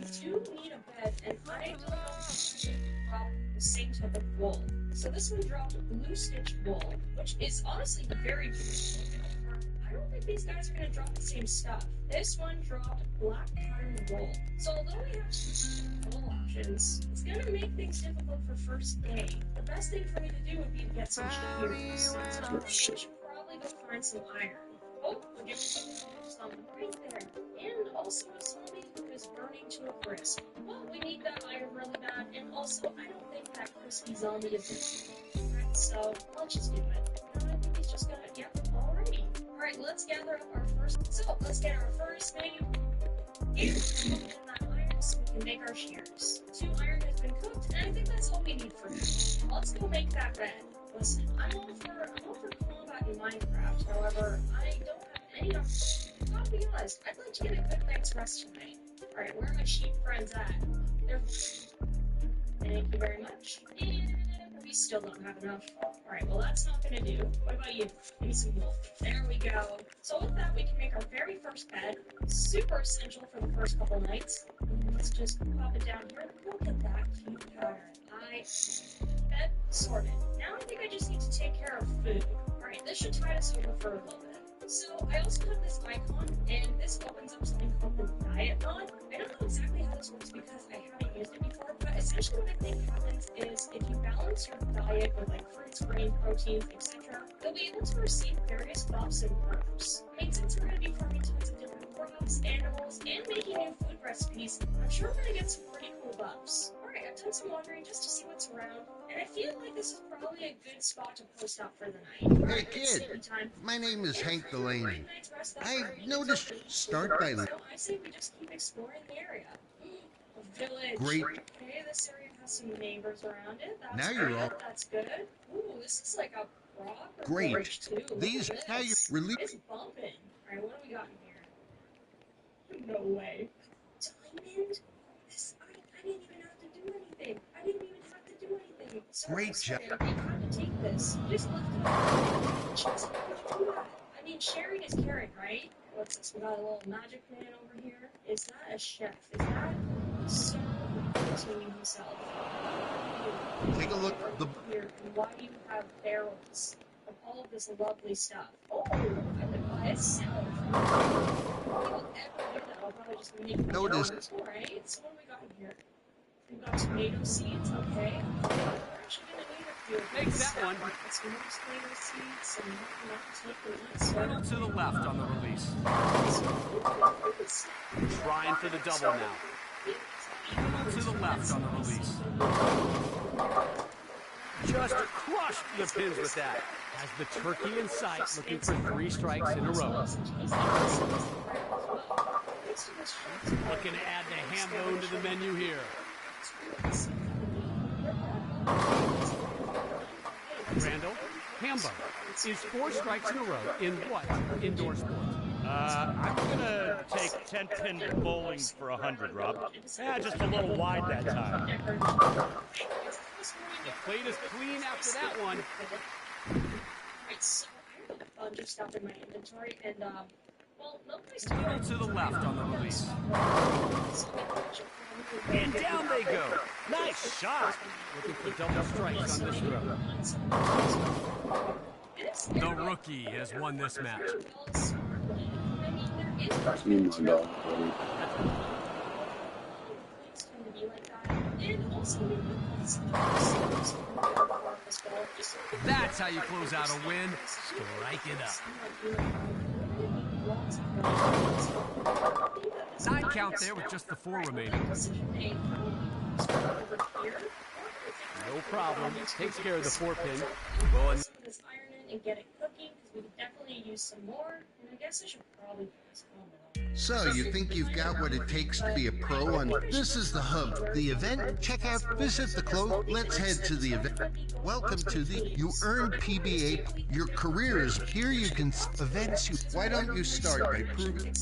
do need a bed, and I don't know if I drop the same type of wool. So this one dropped blue stitch wool, which is honestly very beautiful. I don't think these guys are going to drop the same stuff. This one dropped black pattern wool. So although we have some wool options, it's going to make things difficult for first day. The best thing for me to do would be to get some shears. So I should probably go find some iron. Oh, we're getting some right there. And also a zombie who is burning to a crisp. Well, we need that iron really bad, and also I don't think that crispy zombie is right, so let's just do it. And I think he's just gonna, yep, alrighty. Alright, let's gather up our first, so let's get our first thing in that iron so we can make our shears. 2 iron has been cooked, and I think that's all we need for now. Let's go make that bed. Listen, I'm all for combat in Minecraft, however, I don't have any I'll be honest, I'd like to get a good night's rest tonight. Alright, where are my sheep friends at? They're... Thank you very much. And we still don't have enough. Alright, well that's not gonna do. What about you? Give me some wool. There we go. So with that, we can make our very first bed. Super essential for the first couple nights. And let's just pop it down here. Look at that cute pattern. Bed sorted. Now I think I just need to take care of food. Alright, this should tide us over for a little bit. So I also have this icon, and this opens up something called the diet mod. I don't know exactly how this works because I haven't used it before, but essentially what I think happens is if you balance your diet with like fruits, grain, proteins, etc., you'll be able to receive various buffs and perks. I mean, since we're going to be farming tons of different crops, animals, and making new food recipes, I'm sure we're going to get some pretty cool buffs. Alright, I've done some wandering just to see what's around, and I feel like this is probably a good spot to post out for the night. Hey kid, my name is Hank Delaney. I noticed start by so I say we just keep exploring the area. A village. Great. Okay, this area has some neighbors around it. Now That's you're good. all That's good. Ooh, this is like a proper great. village too. Look These at how you this. really It's bumping. Alright, what do we got in here? No way. Diamond? This, I didn't even have to do anything. I didn't even have to do anything. Great job. You had to take this. You just left it up. Just how did you do that? I mean, sharing is caring, right? What's this? We got a little magic man over here. Is that a chef? Is that so teaming himself? take a look at the Here, and why do you have barrels of all of this lovely stuff? Oh, I would buy a salad from you. I'll probably just make it. Notice. Alright, so what do we got in here? We've got tomato seeds, okay. We're actually gonna need a few of Take these. that one. Some more tomato seeds, some Little to the left on the release. Trying for the double now. Little to the left on the release. Just crushed the pins with that. Has the turkey in sight, looking for 3 strikes in a row. Looking to add the ham bone to the menu here. Randall, ham bone is 4 strikes in a row in what indoor sport? I'm gonna take 10-pin bowling for 100, Rob. Yeah, just a little wide that time. The plate is clean after that one. So I have a bunch of stuff in my inventory, and well, no place Little to the left on the release. And down they go. Nice shot. Looking for double strikes on this row. The rookie has won this match. That's how you close out a win. Strike it up. 9 count there with just the 4 remaining. No problem. Takes care of the 4 pin. Well, This iron in and get it cooking because we could definitely use some more. And I guess I should probably pass home. So you think you've got what it takes to be a pro on this is the hub, the event, check out, visit the clothes, let's head to the event. Welcome to the, you earned PBA, your career is here you can, events you, why don't you start by proving.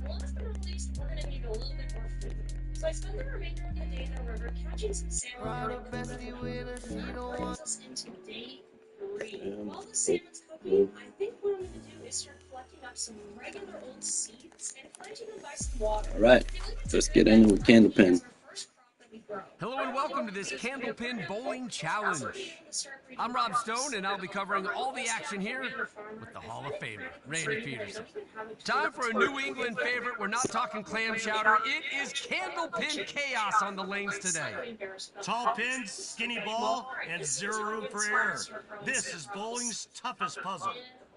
Last but not least, we're going to need a little bit more food. So I spend the remainder of the day in the river catching some salmon. Brings us into day 3. While the salmon's cooking, I think what I'm going to do is start collecting up some regular old seeds and planting them by some water. All right, let's get into a Candlepin. Hello and welcome to this Candlepin Bowling Challenge. I'm Rob Stone and I'll be covering all the action here with the Hall of Famer, Randy Peterson. Time for a New England favorite. We're not talking clam chowder. It is Candlepin chaos on the lanes today. Tall pins, skinny ball, and zero room for error. This is bowling's toughest puzzle.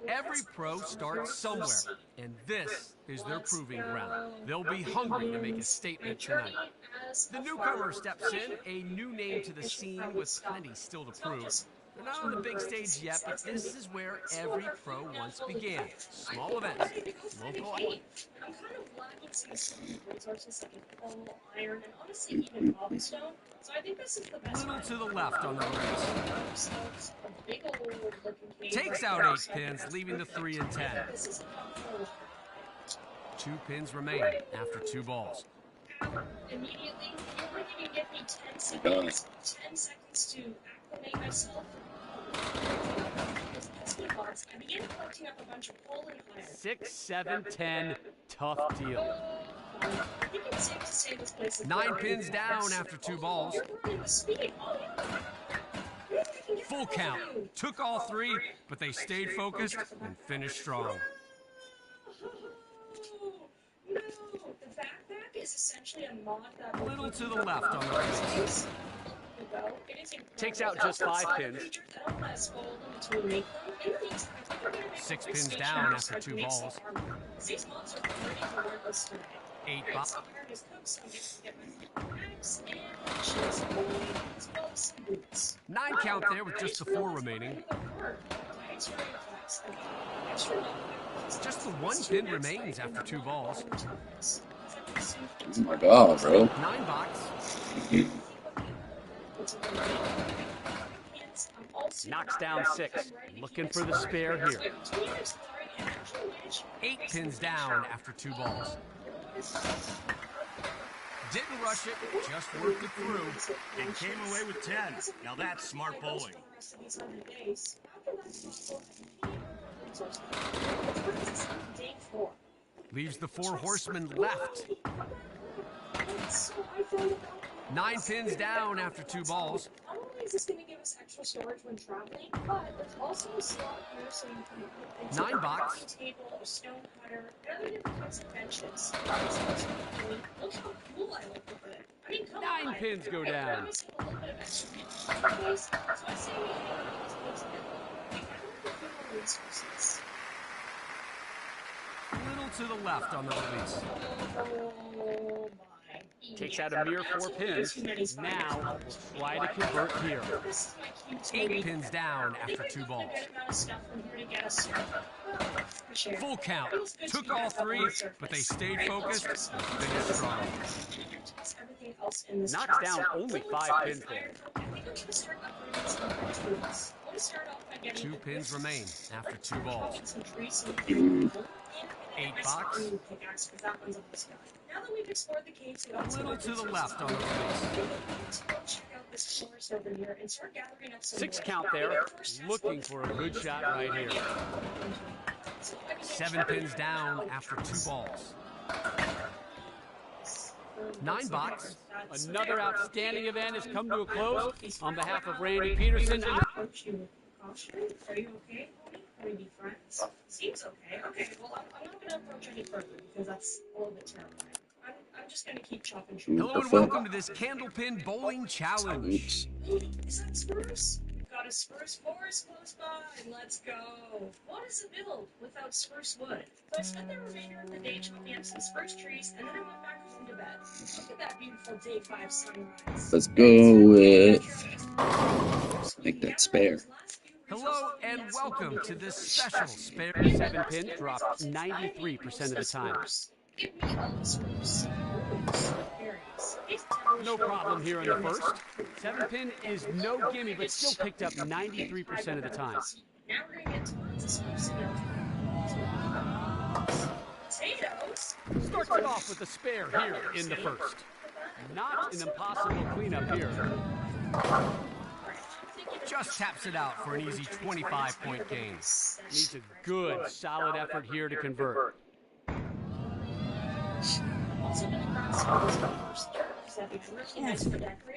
Every pro starts somewhere, and this is their proving ground. They'll be hungry to make a statement tonight. The newcomer steps in, a new name to the scene with plenty still to prove. They're not on the big stage yet, but this is where every pro once began. Small events, local I'm kind of lacking some resources like a coal, iron, and honestly even cobblestone. So I think this is the best. Little to the left on the race. A big old looking Takes out 8 pins, leaving the 3 and 10. 2 pins remain after 2 balls. Immediately, you want to give me 10 seconds. 10 seconds to acclimate myself. I began collecting up a bunch of coal and iron. 6, 7, 10, tough deal. I think it's safe to say this place is 9 pins down after 2 balls. You're running with speed. Oh, yeah. Full count. Took all 3, but they stayed focused and finished strong. No, the backpack is essentially a mod that Little to the left on the race. Takes out just 5 pins. 6 pins down after 2 balls. 8 balls. 9 count there with just the 4 remaining. Just the 1 pin remains after 2 balls. Oh my god, bro. 9 box. Knocks down 6. Looking for the spare here. 8 pins down after 2 balls. Didn't rush it, just worked it through. And came away with 10. Now that's smart bowling. Leaves the 4 horsemen left. 9 pins down after 2 balls. Not only is this going to give us extra storage when traveling, but there's also a slot here so you can put things 9 like a box. coffee table, a stone cutter, very different types of benches. Look how cool I look with it. I mean, come 9 on. pins go I down. promise you a little bit of extra space. So I say we hang out this place and we have the resources. Little to the left on the release. Oh my. Takes out a mere 4 pins. Now, we'll try to convert here. 8 pins down after 2 balls. Full count. Took all 3, but they stayed focused and finished strong. Knocks down only 5 pins there. 2 pins remain after 2 balls. 8 box. Now that we've explored the caves, A little to the left on the release. check out this forest over here and start gathering up some 6 wood. count there. Looking for a good shot right here. 7 pins down after 2 balls. 9 box. Another outstanding event has come to a close. On behalf of Randy Peterson, Approach you with caution. Are you okay, homie? Can we be friends? Seems okay. Okay, well, I'm not going to approach any further because that's a little bit terrifying. I'm just going to keep chopping trees. hello and welcome to this Candlepin Bowling Challenge. Is that spruce? We've got a spruce forest close by. Let's go. What is a build without spruce wood? So I spent the remainder of the day chopping up some spruce trees, and then I went back home to bed. Look at that beautiful day 5 sunrise. Let's go with make that spare. Hello and welcome to this special spare 7 pin dropped 93% of the time. Give me all the spruce. No problem here in the first. 7 pin is no gimme, but still picked up 93% of the time. Now we're gonna get tons of spruce potatoes. Starts it off with a spare here in the first. Not an impossible cleanup here. just taps it out for an easy 25-point gain. Needs a good, solid effort here to convert.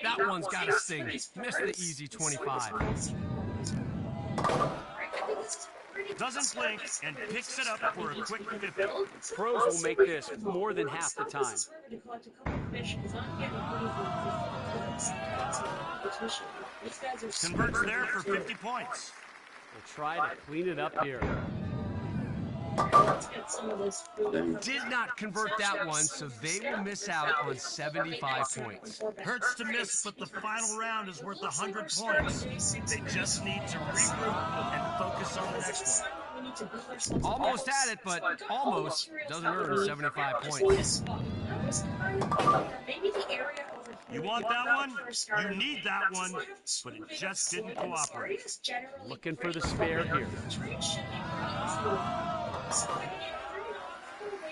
That one's got a sting. Missed the easy 25. Doesn't blink and picks it up for a quick 50. Pros will make this more than half the time. Converts there for 50 points. We'll try to clean it up here. Did not convert that one, so they will miss out on 75 points. Hurts to miss, but the final round is worth 100 points. They just need to regroup and focus on the next one. Almost had it, but almost doesn't earn 75 points. You want that one? You need that one, but it just didn't cooperate. Looking for the spare here.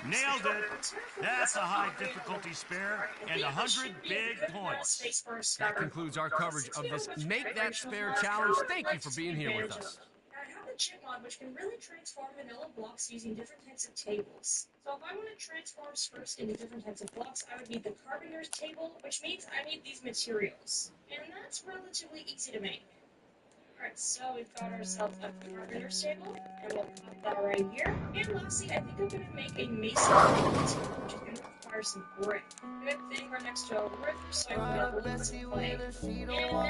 Nailed it. That's a high difficulty spare and 100 big points. That concludes our coverage of this Make That Spare challenge. Thank you for being here with us. I have the chip mod, which can really transform vanilla blocks using different types of tables. So if I want to transform Smurfs into different types of blocks, I would need the Carpenter's table, which means I need these materials. And that's relatively easy to make. Alright, so we've got ourselves a Carpenter's table, and we'll pop that right here. And lastly, I think I'm going to make a mason table, which is going to require some brick. Good thing we're next to a roof, so I can get a little bit of play. And